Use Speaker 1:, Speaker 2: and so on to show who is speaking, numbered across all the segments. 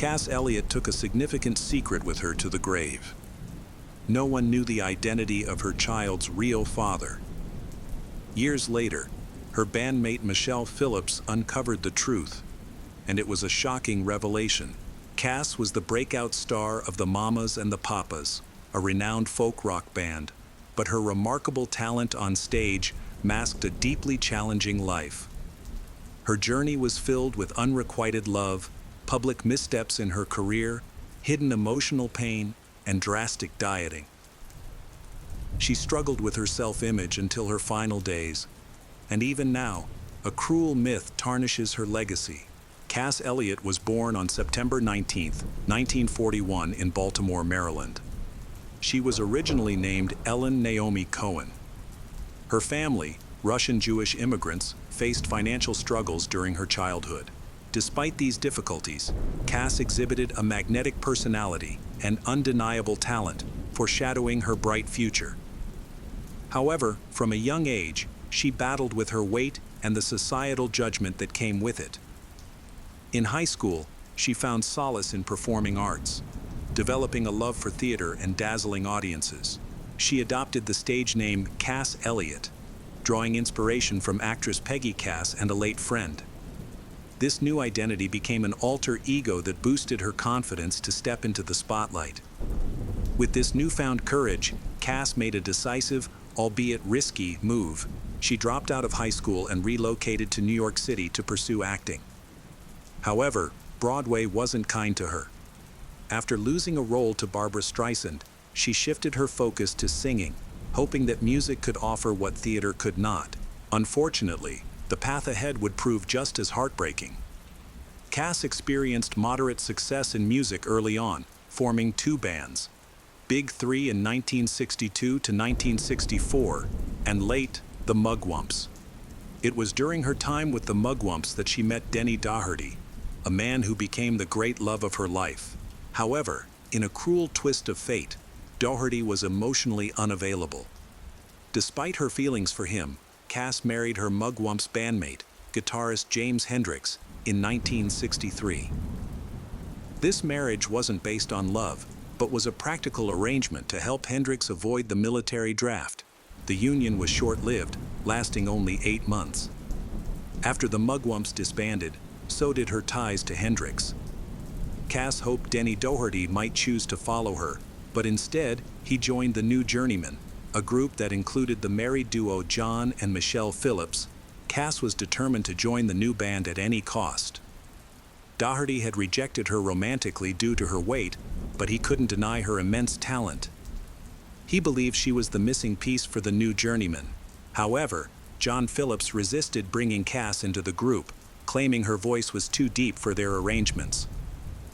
Speaker 1: Cass Elliot took a significant secret with her to the grave. No one knew the identity of her child's real father. Years later, her bandmate Michelle Phillips uncovered the truth, and it was a shocking revelation. Cass was the breakout star of the Mamas and the Papas, a renowned folk rock band, but her remarkable talent on stage masked a deeply challenging life. Her journey was filled with unrequited love, public missteps in her career, hidden emotional pain, and drastic dieting. She struggled with her self-image until her final days, and even now, a cruel myth tarnishes her legacy. Cass Elliot was born on September 19, 1941 in Baltimore, Maryland. She was originally named Ellen Naomi Cohen. Her family, Russian Jewish immigrants, faced financial struggles during her childhood. Despite these difficulties, Cass exhibited a magnetic personality and undeniable talent, foreshadowing her bright future. However, from a young age, she battled with her weight and the societal judgment that came with it. In high school, she found solace in performing arts, developing a love for theater and dazzling audiences. She adopted the stage name Cass Elliot, drawing inspiration from actress Peggy Cass and a late friend. This new identity became an alter ego that boosted her confidence to step into the spotlight. With this newfound courage, Cass made a decisive, albeit risky, move. She dropped out of high school and relocated to New York City to pursue acting. However, Broadway wasn't kind to her. After losing a role to Barbra Streisand, she shifted her focus to singing, hoping that music could offer what theater could not. Unfortunately, the path ahead would prove just as heartbreaking. Cass experienced moderate success in music early on, forming two bands, Big Three in 1962 to 1964, and late, the Mugwumps. It was during her time with the Mugwumps that she met Denny Doherty, a man who became the great love of her life. However, in a cruel twist of fate, Doherty was emotionally unavailable. Despite her feelings for him, Cass married her Mugwumps bandmate, guitarist James Hendricks, in 1963. This marriage wasn't based on love, but was a practical arrangement to help Hendricks avoid the military draft. The union was short-lived, lasting only 8 months. After the Mugwumps disbanded, so did her ties to Hendricks. Cass hoped Denny Doherty might choose to follow her, but instead, he joined the New Journeymen, a group that included the married duo John and Michelle Phillips. Cass was determined to join the new band at any cost. Doherty had rejected her romantically due to her weight, but he couldn't deny her immense talent. He believed she was the missing piece for the New Journeymen. However, John Phillips resisted bringing Cass into the group, claiming her voice was too deep for their arrangements.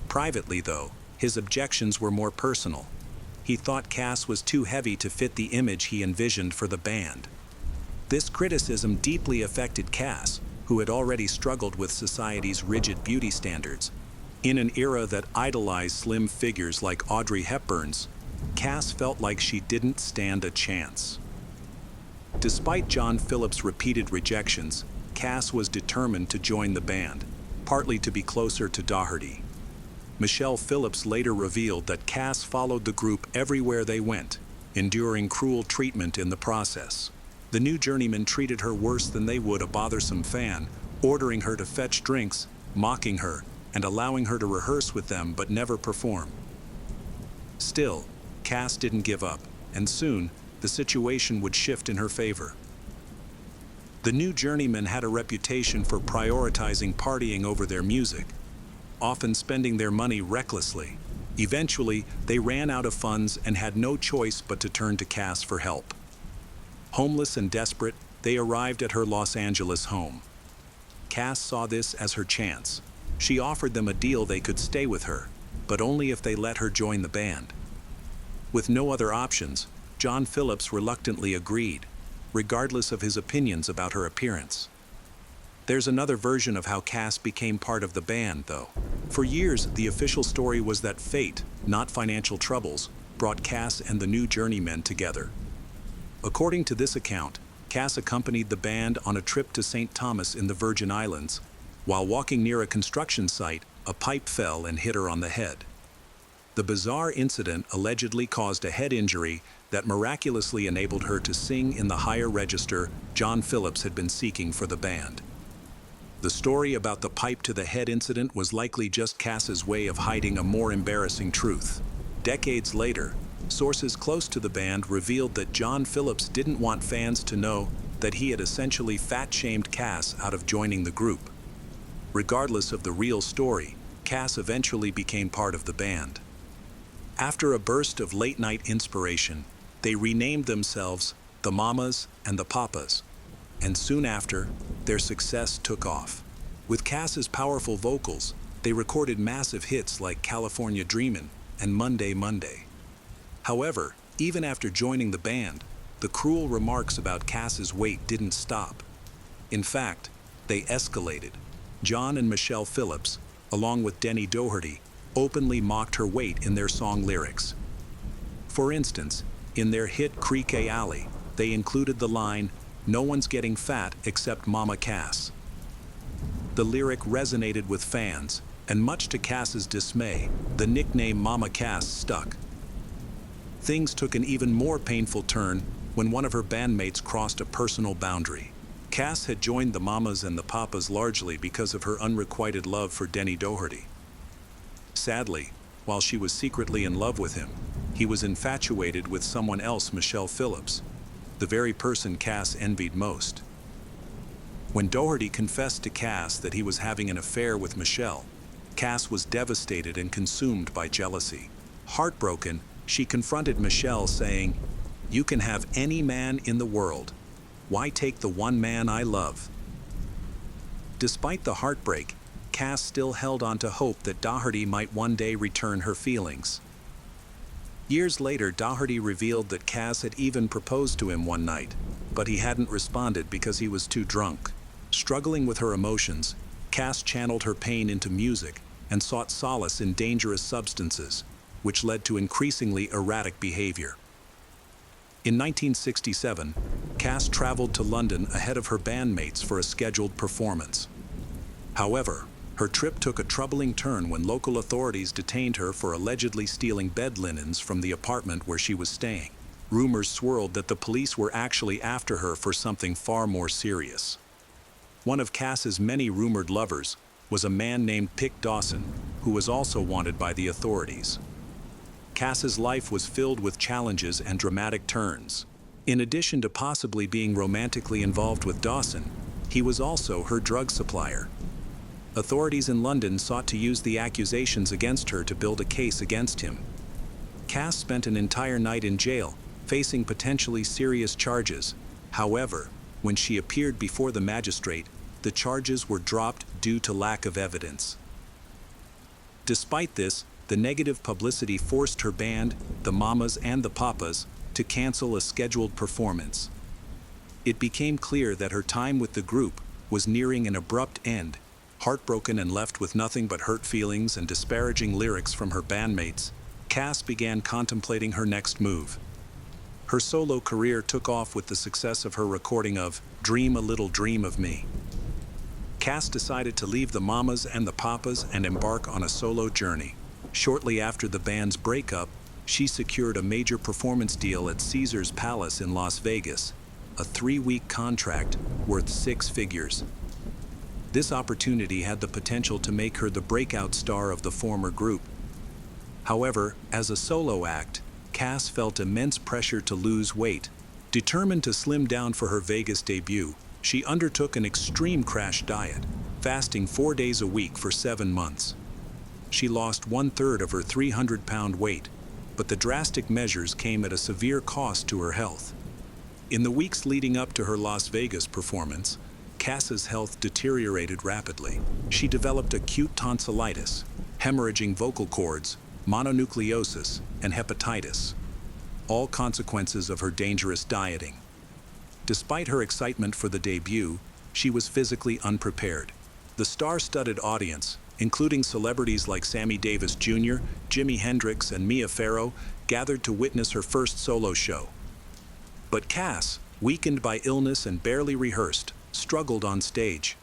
Speaker 1: Privately, though, his objections were more personal. He thought Cass was too heavy to fit the image he envisioned for the band. This criticism deeply affected Cass, who had already struggled with society's rigid beauty standards. In an era that idolized slim figures like Audrey Hepburn's, Cass felt like she didn't stand a chance. Despite John Phillips' repeated rejections, Cass was determined to join the band, partly to be closer to Doherty. Michelle Phillips later revealed that Cass followed the group everywhere they went, enduring cruel treatment in the process. The New Journeymen treated her worse than they would a bothersome fan, ordering her to fetch drinks, mocking her, and allowing her to rehearse with them but never perform. Still, Cass didn't give up, and soon, the situation would shift in her favor. The New Journeymen had a reputation for prioritizing partying over their music, often spending their money recklessly. Eventually, they ran out of funds and had no choice but to turn to Cass for help. Homeless and desperate, they arrived at her Los Angeles home. Cass saw this as her chance. She offered them a deal they could stay with her, but only if they let her join the band. With no other options, John Phillips reluctantly agreed, regardless of his opinions about her appearance. There's another version of how Cass became part of the band, though. For years, the official story was that fate, not financial troubles, brought Cass and the New Journeymen together. According to this account, Cass accompanied the band on a trip to St. Thomas in the Virgin Islands. While walking near a construction site, a pipe fell and hit her on the head. The bizarre incident allegedly caused a head injury that miraculously enabled her to sing in the higher register John Phillips had been seeking for the band. The story about the pipe to the head incident was likely just Cass's way of hiding a more embarrassing truth. Decades later, sources close to the band revealed that John Phillips didn't want fans to know that he had essentially fat-shamed Cass out of joining the group. Regardless of the real story, Cass eventually became part of the band. After a burst of late-night inspiration, they renamed themselves the Mamas and the Papas, and soon after, their success took off. With Cass's powerful vocals, they recorded massive hits like California Dreamin' and Monday Monday. However, even after joining the band, the cruel remarks about Cass's weight didn't stop. In fact, they escalated. John and Michelle Phillips, along with Denny Doherty, openly mocked her weight in their song lyrics. For instance, in their hit Creaky Alley, they included the line, "No one's getting fat except Mama Cass." The lyric resonated with fans, and much to Cass's dismay, the nickname Mama Cass stuck. Things took an even more painful turn when one of her bandmates crossed a personal boundary. Cass had joined the Mamas and the Papas largely because of her unrequited love for Denny Doherty. Sadly, while she was secretly in love with him, he was infatuated with someone else, Michelle Phillips, the very person Cass envied most. When Doherty confessed to Cass that he was having an affair with Michelle, Cass was devastated and consumed by jealousy. Heartbroken, she confronted Michelle saying, "You can have any man in the world. Why take the one man I love?" Despite the heartbreak, Cass still held on to hope that Doherty might one day return her feelings. Years later, Doherty revealed that Cass had even proposed to him one night, but he hadn't responded because he was too drunk. Struggling with her emotions, Cass channeled her pain into music and sought solace in dangerous substances, which led to increasingly erratic behavior. In 1967, Cass traveled to London ahead of her bandmates for a scheduled performance. However, her trip took a troubling turn when local authorities detained her for allegedly stealing bed linens from the apartment where she was staying. Rumors swirled that the police were actually after her for something far more serious. One of Cass's many rumored lovers was a man named Pick Dawson, who was also wanted by the authorities. Cass's life was filled with challenges and dramatic turns. In addition to possibly being romantically involved with Dawson, he was also her drug supplier. Authorities in London sought to use the accusations against her to build a case against him. Cass spent an entire night in jail, facing potentially serious charges. However, when she appeared before the magistrate, the charges were dropped due to lack of evidence. Despite this, the negative publicity forced her band, the Mamas and the Papas, to cancel a scheduled performance. It became clear that her time with the group was nearing an abrupt end. Heartbroken and left with nothing but hurt feelings and disparaging lyrics from her bandmates, Cass began contemplating her next move. Her solo career took off with the success of her recording of "Dream a Little Dream of Me." Cass decided to leave the Mamas and the Papas and embark on a solo journey. Shortly after the band's breakup, she secured a major performance deal at Caesars Palace in Las Vegas, a 3-week contract worth 6 figures. This opportunity had the potential to make her the breakout star of the former group. However, as a solo act, Cass felt immense pressure to lose weight. Determined to slim down for her Vegas debut, she undertook an extreme crash diet, fasting 4 days a week for 7 months. She lost 1/3 of her 300-pound weight, but the drastic measures came at a severe cost to her health. In the weeks leading up to her Las Vegas performance, Cass's health deteriorated rapidly. She developed acute tonsillitis, hemorrhaging vocal cords, mononucleosis, and hepatitis, all consequences of her dangerous dieting. Despite her excitement for the debut, she was physically unprepared. The star-studded audience, including celebrities like Sammy Davis Jr., Jimi Hendrix, and Mia Farrow, gathered to witness her first solo show. But Cass, weakened by illness and barely rehearsed, struggled on stage.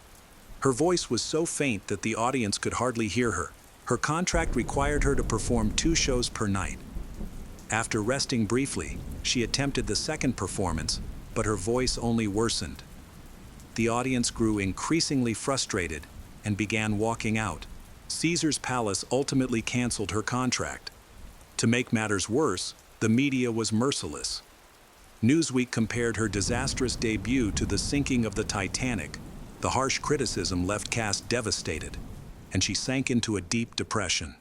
Speaker 1: Her voice was so faint that the audience could hardly hear her. Her contract required her to perform 2 shows per night. After resting briefly, she attempted the second performance, but her voice only worsened. The audience grew increasingly frustrated and began walking out. Caesar's Palace ultimately canceled her contract. To make matters worse, the media was merciless. Newsweek compared her disastrous debut to the sinking of the Titanic. The harsh criticism left Cass devastated, and she sank into a deep depression.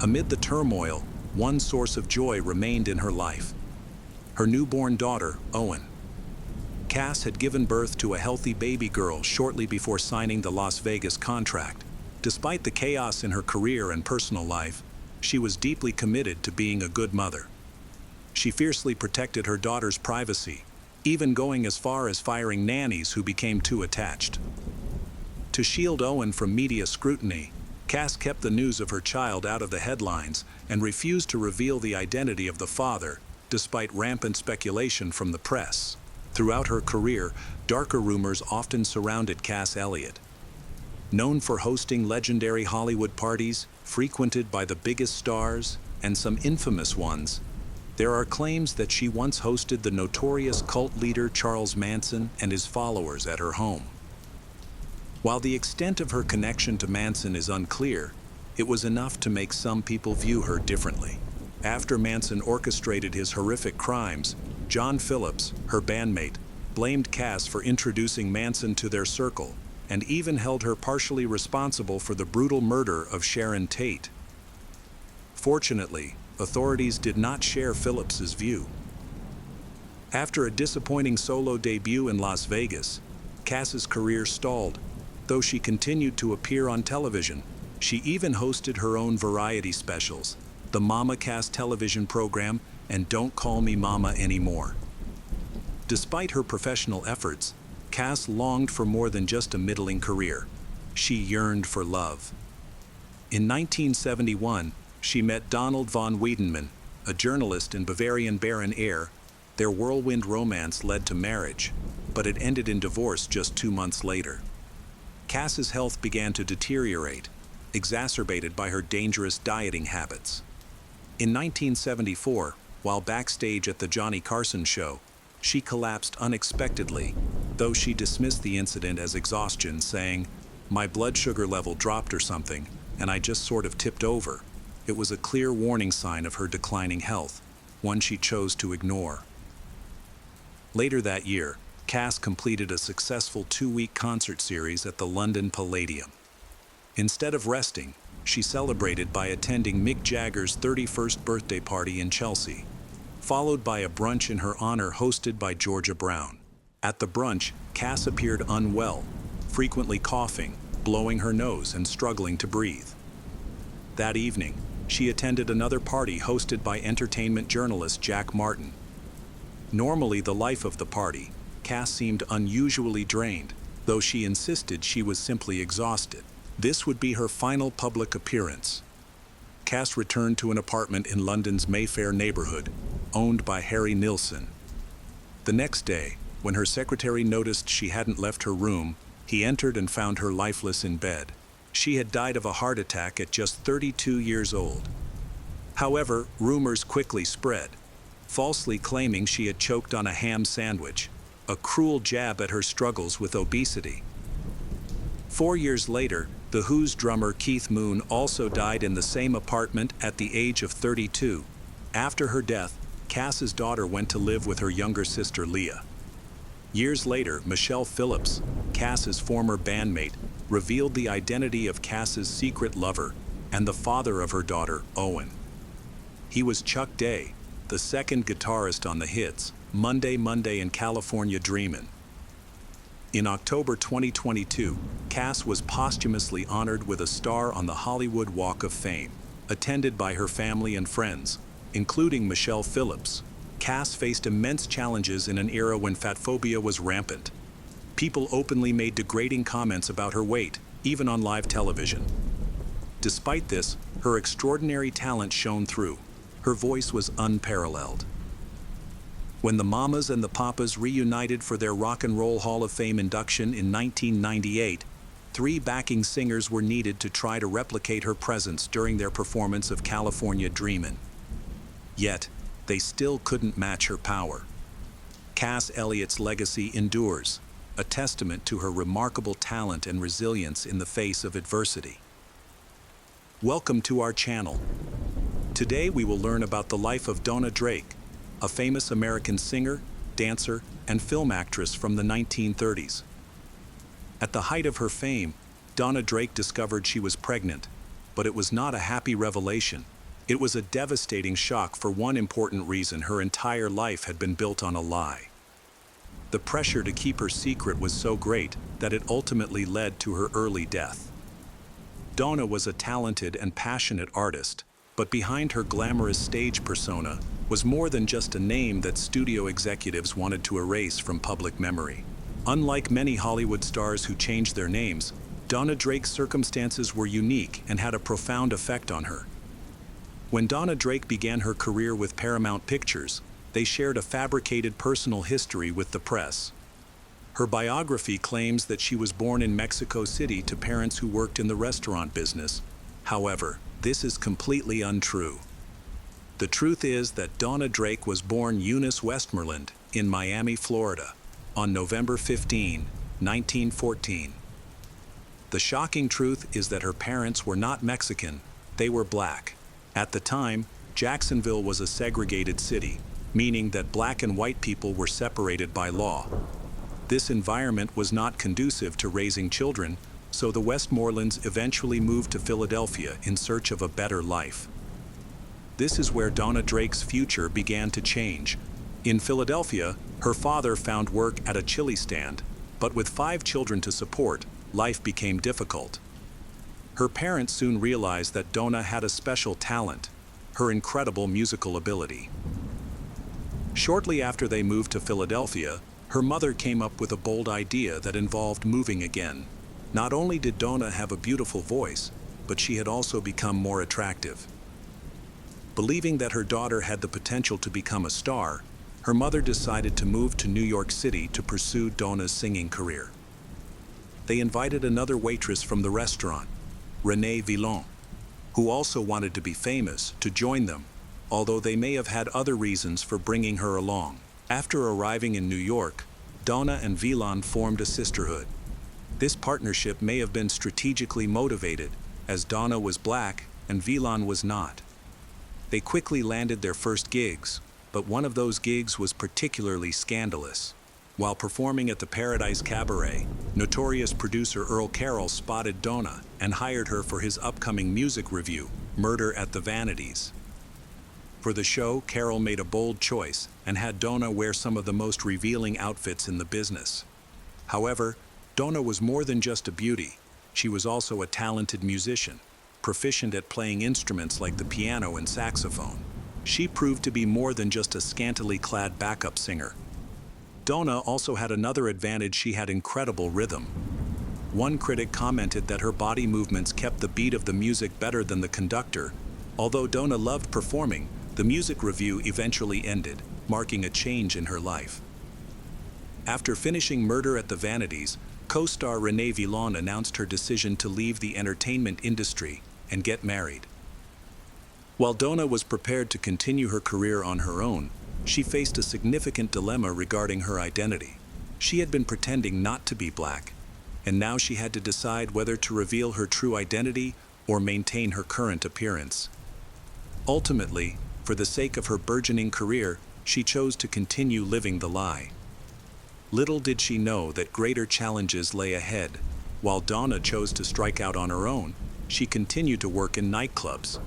Speaker 1: Amid the turmoil, one source of joy remained in her life: her newborn daughter, Owen. Cass had given birth to a healthy baby girl shortly before signing the Las Vegas contract. Despite the chaos in her career and personal life, she was deeply committed to being a good mother. She fiercely protected her daughter's privacy, even going as far as firing nannies who became too attached. To shield Owen from media scrutiny, Cass kept the news of her child out of the headlines and refused to reveal the identity of the father, despite rampant speculation from the press. Throughout her career, darker rumors often surrounded Cass Elliot. Known for hosting legendary Hollywood parties, frequented by the biggest stars, and some infamous ones, there are claims that she once hosted the notorious cult leader Charles Manson and his followers at her home. While the extent of her connection to Manson is unclear, it was enough to make some people view her differently. After Manson orchestrated his horrific crimes, John Phillips, her bandmate, blamed Cass for introducing Manson to their circle, and even held her partially responsible for the brutal murder of Sharon Tate. Fortunately, authorities did not share Phillips's view. After a disappointing solo debut in Las Vegas, Cass's career stalled. Though she continued to appear on television, she even hosted her own variety specials, the Mama Cass television program and Don't Call Me Mama Anymore. Despite her professional efforts, Cass longed for more than just a middling career. She yearned for love. In 1971, she met Donald von Wiedenmann, a journalist in Bavarian Baron Air. Their whirlwind romance led to marriage, but it ended in divorce just 2 months later. Cass's health began to deteriorate, exacerbated by her dangerous dieting habits. In 1974, while backstage at the Johnny Carson show, she collapsed unexpectedly, though she dismissed the incident as exhaustion, saying, "My blood sugar level dropped or something, and I just sort of tipped over." It was a clear warning sign of her declining health, one she chose to ignore. Later that year, Cass completed a successful 2-week concert series at the London Palladium. Instead of resting, she celebrated by attending Mick Jagger's 31st birthday party in Chelsea, followed by a brunch in her honor hosted by Georgia Brown. At the brunch, Cass appeared unwell, frequently coughing, blowing her nose, and struggling to breathe. That evening, she attended another party hosted by entertainment journalist Jack Martin. Normally the life of the party, Cass seemed unusually drained, though she insisted she was simply exhausted. This would be her final public appearance. Cass returned to an apartment in London's Mayfair neighborhood, owned by Harry Nilsson. The next day, when her secretary noticed she hadn't left her room, he entered and found her lifeless in bed. She had died of a heart attack at just 32 years old. However, rumors quickly spread, falsely claiming she had choked on a ham sandwich, a cruel jab at her struggles with obesity. 4 years later, The Who's drummer Keith Moon also died in the same apartment at the age of 32. After her death, Cass's daughter went to live with her younger sister Leah. Years later, Michelle Phillips, Cass's former bandmate, revealed the identity of Cass's secret lover and the father of her daughter, Owen. He was Chuck Day, the second guitarist on the hits Monday Monday and California Dreamin'. In October 2022, Cass was posthumously honored with a star on the Hollywood Walk of Fame, attended by her family and friends, including Michelle Phillips. Cass faced immense challenges in an era when fatphobia was rampant. People openly made degrading comments about her weight, even on live television. Despite this, her extraordinary talent shone through. Her voice was unparalleled. When the Mamas and the Papas reunited for their Rock and Roll Hall of Fame induction in 1998, 3 backing singers were needed to try to replicate her presence during their performance of California Dreamin'. Yet, they still couldn't match her power. Cass Elliott's legacy endures, a testament to her remarkable talent and resilience in the face of adversity. Welcome to our channel. Today we will learn about the life of Donna Drake, a famous American singer, dancer, and film actress from the 1930s. At the height of her fame, Donna Drake discovered she was pregnant, but it was not a happy revelation. It was a devastating shock for one important reason: her entire life had been built on a lie. The pressure to keep her secret was so great that it ultimately led to her early death. Donna was a talented and passionate artist, but behind her glamorous stage persona was more than just a name that studio executives wanted to erase from public memory. Unlike many Hollywood stars who changed their names, Donna Drake's circumstances were unique and had a profound effect on her. When Donna Drake began her career with Paramount Pictures, they shared a fabricated personal history with the press. Her biography claims that she was born in Mexico City to parents who worked in the restaurant business. However, this is completely untrue. The truth is that Donna Drake was born Eunice Westmoreland in Miami, Florida, on November 15, 1914. The shocking truth is that her parents were not Mexican, they were black. At the time, Jacksonville was a segregated city, meaning that black and white people were separated by law. This environment was not conducive to raising children, so the Westmorelands eventually moved to Philadelphia in search of a better life. This is where Donna Drake's future began to change. In Philadelphia, her father found work at a chili stand, but with 5 children to support, life became difficult. Her parents soon realized that Donna had a special talent: her incredible musical ability. Shortly after they moved to Philadelphia, her mother came up with a bold idea that involved moving again. Not only did Donna have a beautiful voice, but she had also become more attractive. Believing that her daughter had the potential to become a star, her mother decided to move to New York City to pursue Donna's singing career. They invited another waitress from the restaurant, Renee Villon, who also wanted to be famous, to join them, although they may have had other reasons for bringing her along. After arriving in New York, Donna and Villon formed a sisterhood. This partnership may have been strategically motivated, as Donna was black and Villon was not. They quickly landed their first gigs, but one of those gigs was particularly scandalous. While performing at the Paradise Cabaret, notorious producer Earl Carroll spotted Donna and hired her for his upcoming music review, Murder at the Vanities. For the show, Carroll made a bold choice and had Donna wear some of the most revealing outfits in the business. However, Donna was more than just a beauty. She was also a talented musician, proficient at playing instruments like the piano and saxophone. She proved to be more than just a scantily clad backup singer. Donna also had another advantage: she had incredible rhythm. One critic commented that her body movements kept the beat of the music better than the conductor. Although Donna loved performing, the music review eventually ended, marking a change in her life. After finishing Murder at the Vanities, co-star Renee Villon announced her decision to leave the entertainment industry and get married. While Donna was prepared to continue her career on her own, she faced a significant dilemma regarding her identity. She had been pretending not to be black, and now she had to decide whether to reveal her true identity or maintain her current appearance. Ultimately, for the sake of her burgeoning career, she chose to continue living the lie. Little did she know that greater challenges lay ahead. While Donna chose to strike out on her own, she continued to work in nightclubs.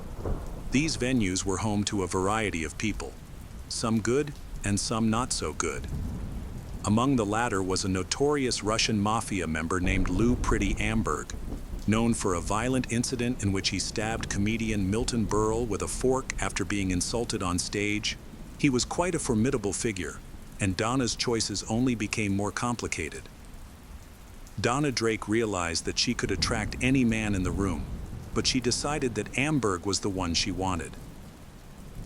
Speaker 1: These venues were home to a variety of people, some good and some not so good. Among the latter was a notorious Russian mafia member named Lou Pretty Amberg, known for a violent incident in which he stabbed comedian Milton Berle with a fork after being insulted on stage. He was quite a formidable figure, and Donna's choices only became more complicated. Donna Drake realized that she could attract any man in the room, but she decided that Amberg was the one she wanted.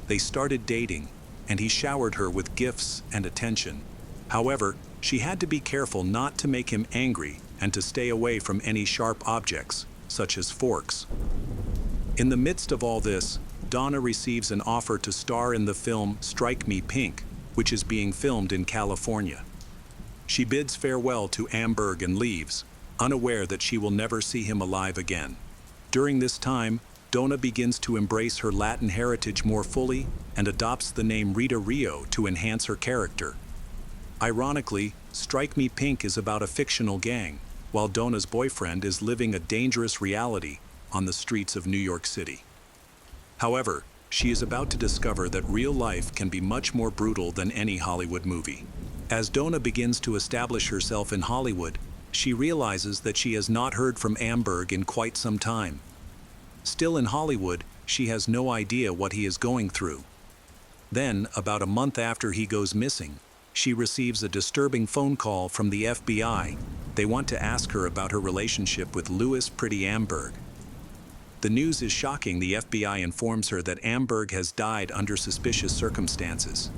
Speaker 1: They started dating, and he showered her with gifts and attention. However, she had to be careful not to make him angry, and to stay away from any sharp objects, such as forks. In the midst of all this, Donna receives an offer to star in the film Strike Me Pink, which is being filmed in California. She bids farewell to Amberg and leaves, unaware that she will never see him alive again. During this time, Donna begins to embrace her Latin heritage more fully and adopts the name Rita Rio to enhance her character. Ironically, Strike Me Pink is about a fictional gang, while Donna's boyfriend is living a dangerous reality on the streets of New York City. However, she is about to discover that real life can be much more brutal than any Hollywood movie. As Donna begins to establish herself in Hollywood, she realizes that she has not heard from Amberg in quite some time. Still in Hollywood, she has no idea what he is going through. Then, about a month after he goes missing, she receives a disturbing phone call from the FBI. They want to ask her about her relationship with Louis Pretty Amberg. The news is shocking. The FBI informs her that Amberg has died under suspicious circumstances.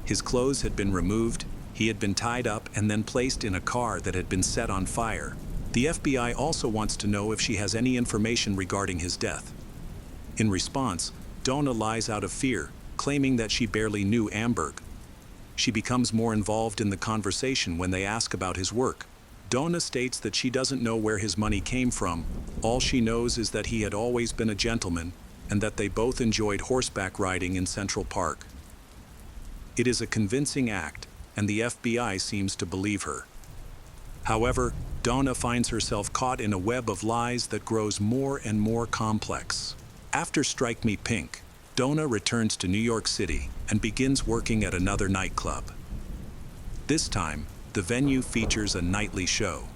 Speaker 1: His clothes had been removed, he had been tied up and then placed in a car that had been set on fire. The FBI also wants to know if she has any information regarding his death. In response, Donna lies out of fear, claiming that she barely knew Amberg. She becomes more involved in the conversation when they ask about his work. Donna states that she doesn't know where his money came from. All she knows is that he had always been a gentleman and that they both enjoyed horseback riding in Central Park. It is a convincing act, and the FBI seems to believe her. However, Donna finds herself caught in a web of lies that grows more and more complex. After Strike Me Pink, Donna returns to New York City and begins working at another nightclub. This time, the venue features a nightly show.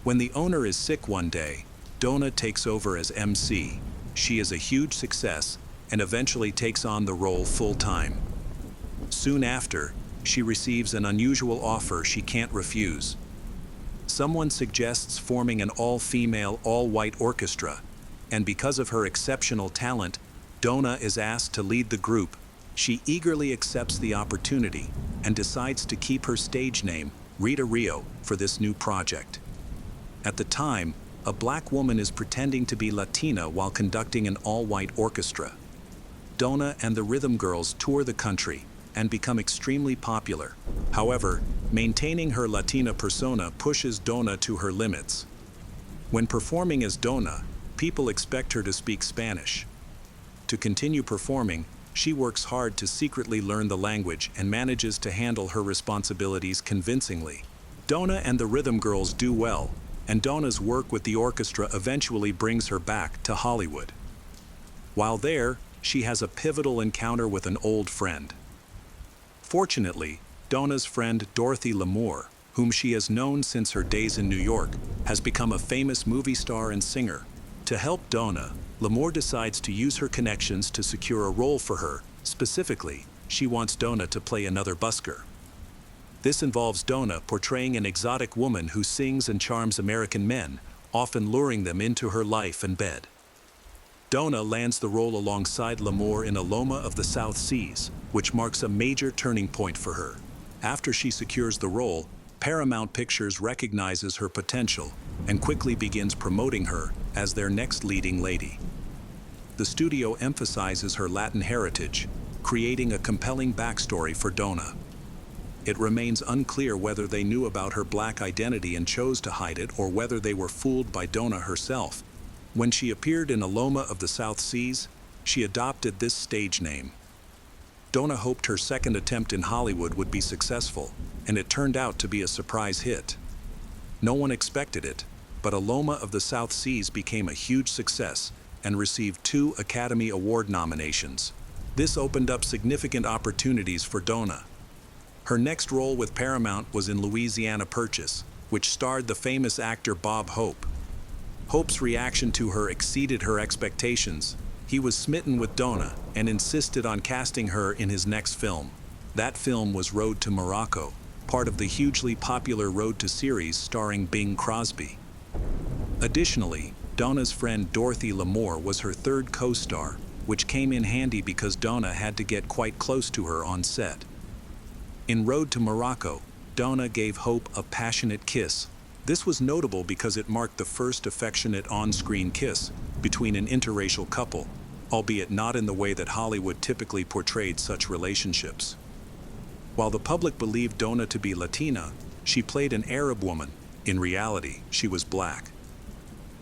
Speaker 1: When the owner is sick one day, Donna takes over as MC. She is a huge success and eventually takes on the role full-time. Soon after, she receives an unusual offer she can't refuse. Someone suggests forming an all-female, all-white orchestra, and because of her exceptional talent, Donna is asked to lead the group. She eagerly accepts the opportunity and decides to keep her stage name, Rita Rio, for this new project. At the time, a black woman is pretending to be Latina while conducting an all-white orchestra. Donna and the Rhythm Girls tour the country and become extremely popular. However, maintaining her Latina persona pushes Donna to her limits. When performing as Donna, people expect her to speak Spanish. To continue performing, she works hard to secretly learn the language and manages to handle her responsibilities convincingly. Donna and the Rhythm Girls do well, and Donna's work with the orchestra eventually brings her back to Hollywood. While there, she has a pivotal encounter with an old friend. Fortunately, Donna's friend Dorothy Lamour, whom she has known since her days in New York, has become a famous movie star and singer. To help Donna, Lamour decides to use her connections to secure a role for her. Specifically, she wants Donna to play another busker. This involves Donna portraying an exotic woman who sings and charms American men, often luring them into her life and bed. Donna lands the role alongside Lamour in Loma of the South Seas, which marks a major turning point for her. After she secures the role, Paramount Pictures recognizes her potential and quickly begins promoting her as their next leading lady. The studio emphasizes her Latin heritage, creating a compelling backstory for Donna. It remains unclear whether they knew about her black identity and chose to hide it, or whether they were fooled by Donna herself. When she appeared in Loma of the South Seas, she adopted this stage name. Donna hoped her second attempt in Hollywood would be successful, and it turned out to be a surprise hit. No one expected it, but Loma of the South Seas became a huge success and received 2 Academy Award nominations. This opened up significant opportunities for Donna. Her next role with Paramount was in Louisiana Purchase, which starred the famous actor Bob Hope. Hope's reaction to her exceeded her expectations. He was smitten with Donna and insisted on casting her in his next film. That film was Road to Morocco, part of the hugely popular Road to series starring Bing Crosby. Additionally, Donna's friend Dorothy Lamour was her third co-star, which came in handy because Donna had to get quite close to her on set. In Road to Morocco, Donna gave Hope a passionate kiss, This was notable because it marked the first affectionate on-screen kiss between an interracial couple, albeit not in the way that Hollywood typically portrayed such relationships. While the public believed Dona to be Latina, she played an Arab woman. In reality, she was black.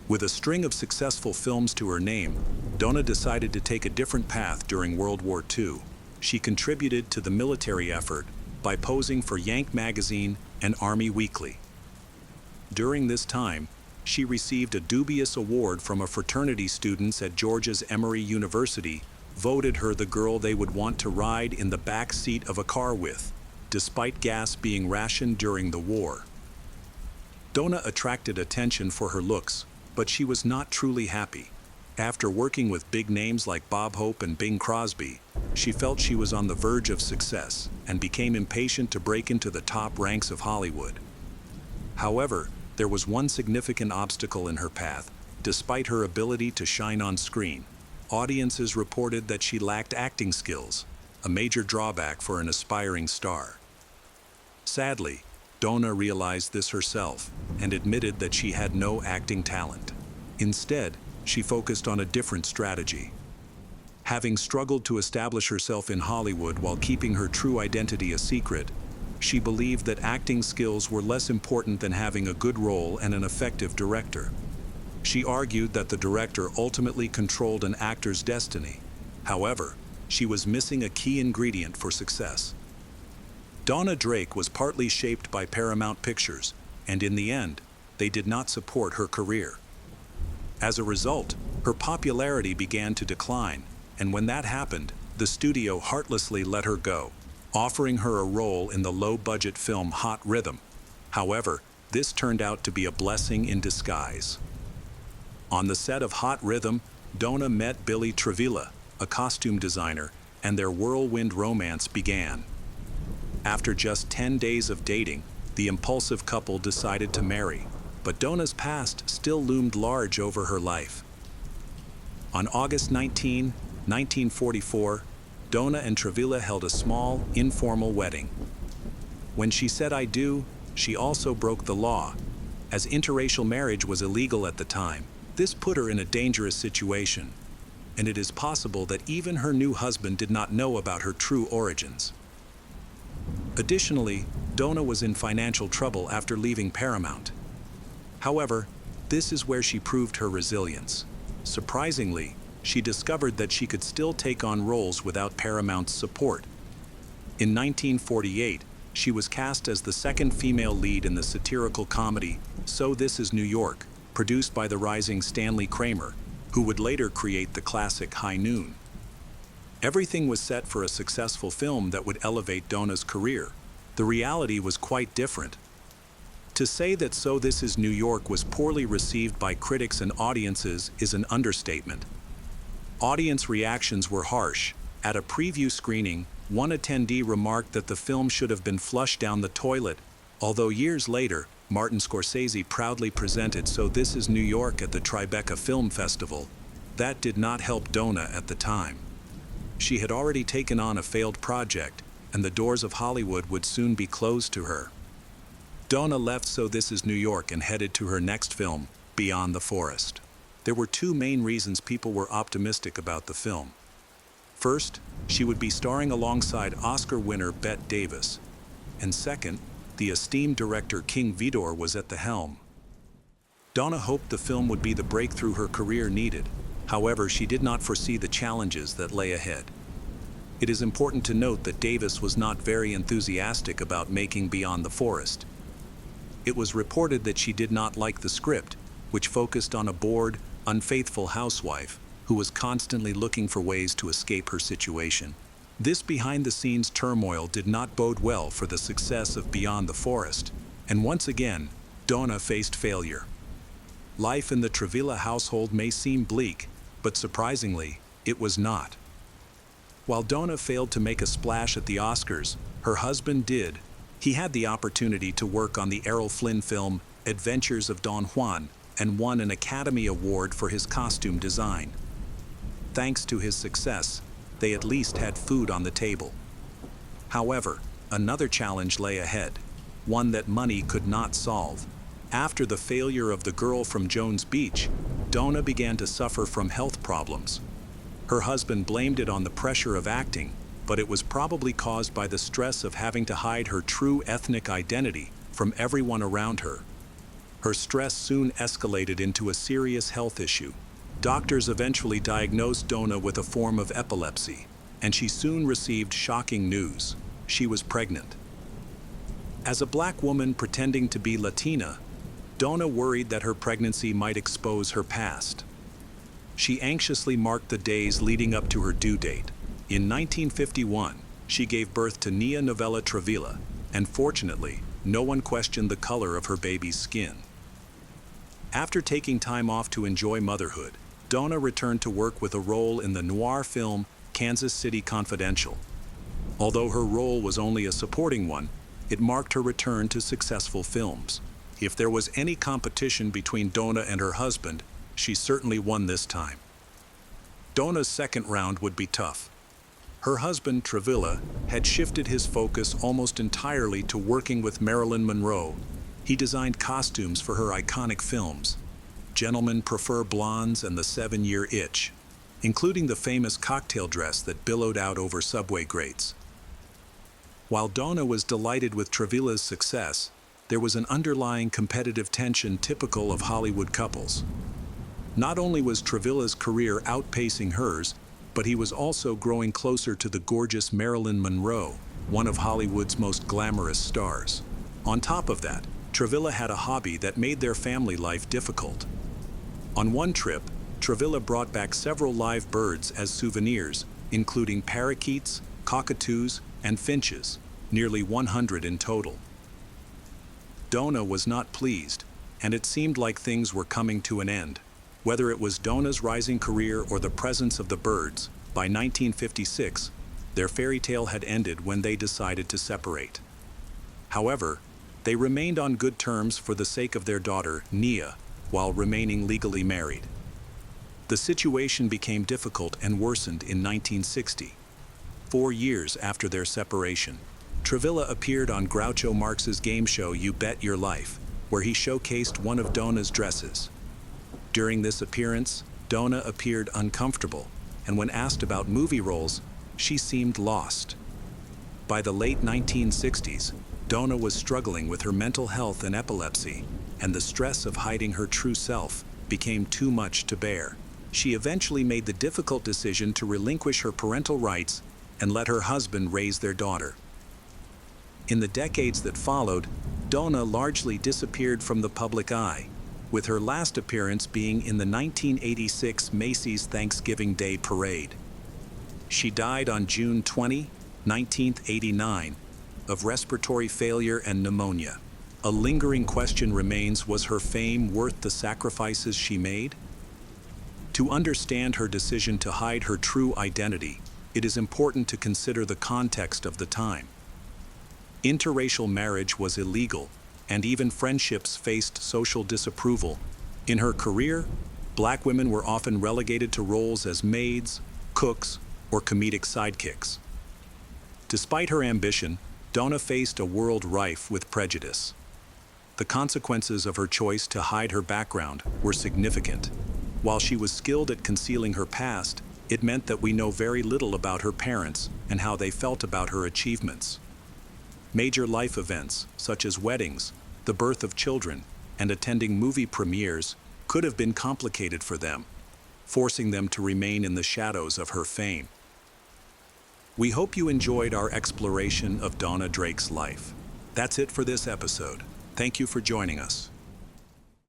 Speaker 1: With a string of successful films to her name, Dona decided to take a different path during World War II. She contributed to the military effort by posing for Yank magazine and Army Weekly. During this time, she received a dubious award from a fraternity students at Georgia's Emory University, voted her the girl they would want to ride in the back seat of a car with, despite gas being rationed during the war. Dona attracted attention for her looks, but she was not truly happy. After working with big names like Bob Hope and Bing Crosby, she felt she was on the verge of success and became impatient to break into the top ranks of Hollywood. However, there was one significant obstacle in her path. Despite her ability to shine on screen, audiences reported that she lacked acting skills, a major drawback for an aspiring star. Sadly, Dona realized this herself and admitted that she had no acting talent. Instead, she focused on a different strategy. Having struggled to establish herself in Hollywood while keeping her true identity a secret, she believed that acting skills were less important than having a good role and an effective director. She argued that the director ultimately controlled an actor's destiny. However, she was missing a key ingredient for success. Donna Drake was partly shaped by Paramount Pictures, and in the end, they did not support her career. As a result, her popularity began to decline, and when that happened, the studio heartlessly let her go, offering her a role in the low-budget film Hot Rhythm. However, this turned out to be a blessing in disguise. On the set of Hot Rhythm, Dona met Billy Travilla, a costume designer, and their whirlwind romance began. After just 10 days of dating, the impulsive couple decided to marry, but Dona's past still loomed large over her life. On August 19, 1944, Dona and Travilla held a small, informal wedding. When she said "I do," she also broke the law, as interracial marriage was illegal at the time. This put her in a dangerous situation, and it is possible that even her new husband did not know about her true origins. Additionally, Dona was in financial trouble after leaving Paramount. However, this is where she proved her resilience. Surprisingly, she discovered that she could still take on roles without Paramount's support. In 1948, she was cast as the second female lead in the satirical comedy So This Is New York, produced by the rising Stanley Kramer, who would later create the classic High Noon. Everything was set for a successful film that would elevate Dona's career. The reality was quite different. To say that So This Is New York was poorly received by critics and audiences is an understatement. Audience reactions were harsh. At a preview screening, one attendee remarked that the film should have been flushed down the toilet, although years later, Martin Scorsese proudly presented So This Is New York at the Tribeca Film Festival. That did not help Dona at the time. She had already taken on a failed project, and the doors of Hollywood would soon be closed to her. Dona left So This Is New York and headed to her next film, Beyond the Forest. There were two main reasons people were optimistic about the film. First, she would be starring alongside Oscar winner Bette Davis. And second, the esteemed director King Vidor was at the helm. Dona hoped the film would be the breakthrough her career needed. However, she did not foresee the challenges that lay ahead. It is important to note that Davis was not very enthusiastic about making Beyond the Forest. It was reported that she did not like the script, which focused on a bored, unfaithful housewife who was constantly looking for ways to escape her situation. This behind-the-scenes turmoil did not bode well for the success of Beyond the Forest, and once again, Dona faced failure. Life in the Travilla household may seem bleak, but surprisingly, it was not. While Dona failed to make a splash at the Oscars, her husband did. He had the opportunity to work on the Errol Flynn film Adventures of Don Juan and won an Academy Award for his costume design. Thanks to his success, they at least had food on the table. However, another challenge lay ahead, one that money could not solve. After the failure of The Girl from Jones Beach, Dona began to suffer from health problems. Her husband blamed it on the pressure of acting, but it was probably caused by the stress of having to hide her true ethnic identity from everyone around her. Her stress soon escalated into a serious health issue. Doctors eventually diagnosed Dona with a form of epilepsy, and she soon received shocking news. She was pregnant. As a black woman pretending to be Latina, Dona worried that her pregnancy might expose her past. She anxiously marked the days leading up to her due date. In 1951, she gave birth to Nia Novella Travilla, and fortunately, no one questioned the color of her baby's skin. After taking time off to enjoy motherhood, Dona returned to work with a role in the noir film Kansas City Confidential. Although her role was only a supporting one, it marked her return to successful films. If there was any competition between Dona and her husband, she certainly won this time. Dona's second round would be tough. Her husband, Travilla, had shifted his focus almost entirely to working with Marilyn Monroe. He designed costumes for her iconic films, Gentlemen Prefer Blondes and The 7-Year Itch, including the famous cocktail dress that billowed out over subway grates. While Dona was delighted with Travilla's success, there was an underlying competitive tension typical of Hollywood couples. Not only was Travilla's career outpacing hers, but he was also growing closer to the gorgeous Marilyn Monroe, one of Hollywood's most glamorous stars. On top of that, Travilla had a hobby that made their family life difficult. On one trip, Travilla brought back several live birds as souvenirs, including parakeets, cockatoos, and finches, nearly 100 in total. Dona was not pleased, and it seemed like things were coming to an end. Whether it was Dona's rising career or the presence of the birds, by 1956, their fairy tale had ended when they decided to separate. However, they remained on good terms for the sake of their daughter, Nia, while remaining legally married. The situation became difficult and worsened in 1960. 4 years after their separation, Travilla appeared on Groucho Marx's game show You Bet Your Life, where he showcased one of Dona's dresses. During this appearance, Dona appeared uncomfortable, and when asked about movie roles, she seemed lost. By the late 1960s, Dona was struggling with her mental health and epilepsy, and the stress of hiding her true self became too much to bear. She eventually made the difficult decision to relinquish her parental rights and let her husband raise their daughter. In the decades that followed, Dona largely disappeared from the public eye, with her last appearance being in the 1986 Macy's Thanksgiving Day Parade. She died on June 20, 1989, of respiratory failure and pneumonia. A lingering question remains: was her fame worth the sacrifices she made? To understand her decision to hide her true identity, it is important to consider the context of the time. Interracial marriage was illegal, and even friendships faced social disapproval. In her career, black women were often relegated to roles as maids, cooks, or comedic sidekicks. Despite her ambition, Dona faced a world rife with prejudice. The consequences of her choice to hide her background were significant. While she was skilled at concealing her past, it meant that we know very little about her parents and how they felt about her achievements. Major life events, such as weddings, the birth of children, and attending movie premieres, could have been complicated for them, forcing them to remain in the shadows of her fame. We hope you enjoyed our exploration of Dona Drake's life. That's it for this episode. Thank you for joining us.